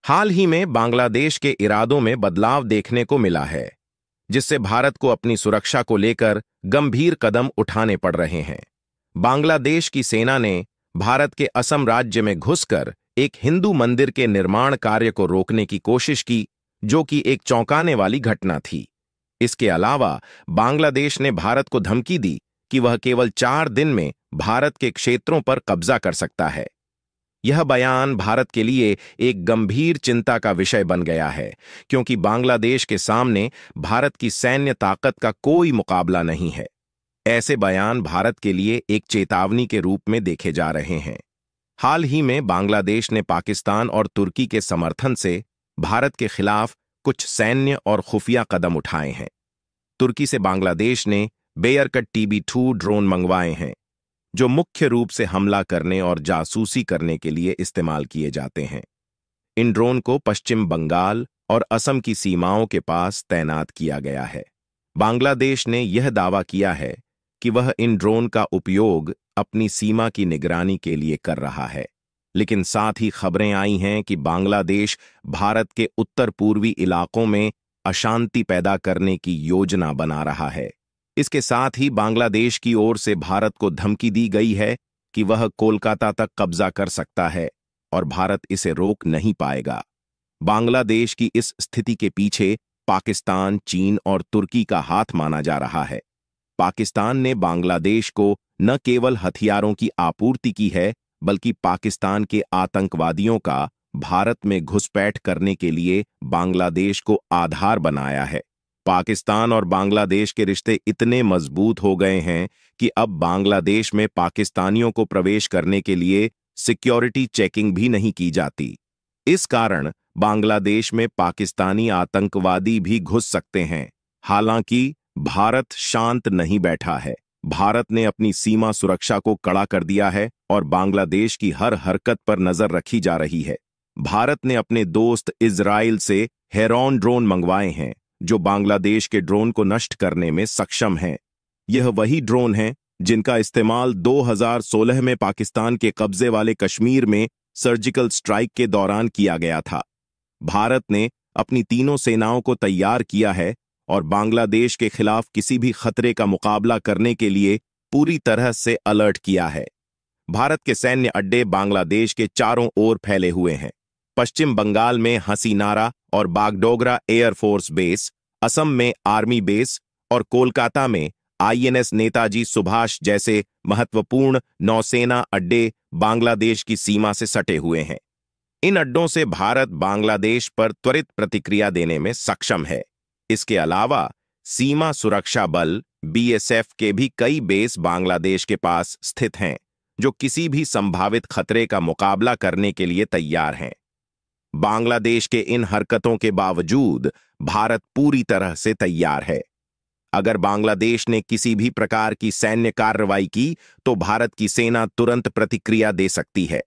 हाल ही में बांग्लादेश के इरादों में बदलाव देखने को मिला है, जिससे भारत को अपनी सुरक्षा को लेकर गंभीर कदम उठाने पड़ रहे हैं। बांग्लादेश की सेना ने भारत के असम राज्य में घुसकर एक हिंदू मंदिर के निर्माण कार्य को रोकने की कोशिश की, जो कि एक चौंकाने वाली घटना थी। इसके अलावा बांग्लादेश ने भारत को धमकी दी कि वह केवल 4 दिन में भारत के क्षेत्रों पर कब्जा कर सकता है। यह बयान भारत के लिए एक गंभीर चिंता का विषय बन गया है, क्योंकि बांग्लादेश के सामने भारत की सैन्य ताकत का कोई मुकाबला नहीं है। ऐसे बयान भारत के लिए एक चेतावनी के रूप में देखे जा रहे हैं। हाल ही में बांग्लादेश ने पाकिस्तान और तुर्की के समर्थन से भारत के खिलाफ कुछ सैन्य और खुफिया कदम उठाए हैं। तुर्की से बांग्लादेश ने बेयरकट TB2 ड्रोन मंगवाए हैं, जो मुख्य रूप से हमला करने और जासूसी करने के लिए इस्तेमाल किए जाते हैं। इन ड्रोन को पश्चिम बंगाल और असम की सीमाओं के पास तैनात किया गया है। बांग्लादेश ने यह दावा किया है कि वह इन ड्रोन का उपयोग अपनी सीमा की निगरानी के लिए कर रहा है, लेकिन साथ ही खबरें आई हैं कि बांग्लादेश भारत के उत्तर पूर्वी इलाकों में अशांति पैदा करने की योजना बना रहा है। इसके साथ ही बांग्लादेश की ओर से भारत को धमकी दी गई है कि वह कोलकाता तक कब्जा कर सकता है और भारत इसे रोक नहीं पाएगा। बांग्लादेश की इस स्थिति के पीछे पाकिस्तान, चीन और तुर्की का हाथ माना जा रहा है। पाकिस्तान ने बांग्लादेश को न केवल हथियारों की आपूर्ति की है, बल्कि पाकिस्तान के आतंकवादियों का भारत में घुसपैठ करने के लिए बांग्लादेश को आधार बनाया है। पाकिस्तान और बांग्लादेश के रिश्ते इतने मजबूत हो गए हैं कि अब बांग्लादेश में पाकिस्तानियों को प्रवेश करने के लिए सिक्योरिटी चेकिंग भी नहीं की जाती। इस कारण बांग्लादेश में पाकिस्तानी आतंकवादी भी घुस सकते हैं। हालांकि भारत शांत नहीं बैठा है। भारत ने अपनी सीमा सुरक्षा को कड़ा कर दिया है और बांग्लादेश की हर हरकत पर नजर रखी जा रही है। भारत ने अपने दोस्त इजराइल से हेरॉन ड्रोन मंगवाए हैं, जो बांग्लादेश के ड्रोन को नष्ट करने में सक्षम हैं। यह वही ड्रोन हैं जिनका इस्तेमाल 2016 में पाकिस्तान के कब्जे वाले कश्मीर में सर्जिकल स्ट्राइक के दौरान किया गया था। भारत ने अपनी तीनों सेनाओं को तैयार किया है और बांग्लादेश के खिलाफ किसी भी खतरे का मुकाबला करने के लिए पूरी तरह से अलर्ट किया है। भारत के सैन्य अड्डे बांग्लादेश के चारों ओर फैले हुए हैं। पश्चिम बंगाल में हसीनारा और बागडोगरा एयरफोर्स बेस, असम में आर्मी बेस और कोलकाता में INS नेताजी सुभाष जैसे महत्वपूर्ण नौसेना अड्डे बांग्लादेश की सीमा से सटे हुए हैं। इन अड्डों से भारत बांग्लादेश पर त्वरित प्रतिक्रिया देने में सक्षम है। इसके अलावा सीमा सुरक्षा बल BSF के भी कई बेस बांग्लादेश के पास स्थित हैं, जो किसी भी संभावित खतरे का मुकाबला करने के लिए तैयार हैं। बांग्लादेश के इन हरकतों के बावजूद भारत पूरी तरह से तैयार है। अगर बांग्लादेश ने किसी भी प्रकार की सैन्य कार्रवाई की, तो भारत की सेना तुरंत प्रतिक्रिया दे सकती है।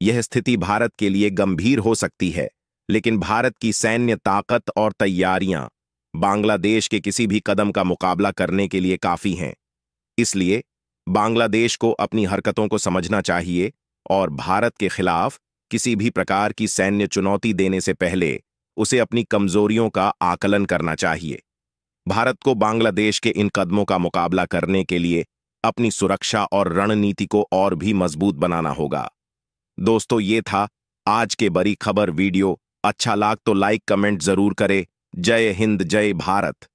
यह स्थिति भारत के लिए गंभीर हो सकती है, लेकिन भारत की सैन्य ताकत और तैयारियां बांग्लादेश के किसी भी कदम का मुकाबला करने के लिए काफी हैं। इसलिए बांग्लादेश को अपनी हरकतों को समझना चाहिए और भारत के खिलाफ किसी भी प्रकार की सैन्य चुनौती देने से पहले उसे अपनी कमजोरियों का आकलन करना चाहिए। भारत को बांग्लादेश के इन कदमों का मुकाबला करने के लिए अपनी सुरक्षा और रणनीति को और भी मजबूत बनाना होगा। दोस्तों, ये था आज के बड़ी खबर वीडियो। अच्छा लगा तो लाइक कमेंट जरूर करें। जय हिंद, जय भारत।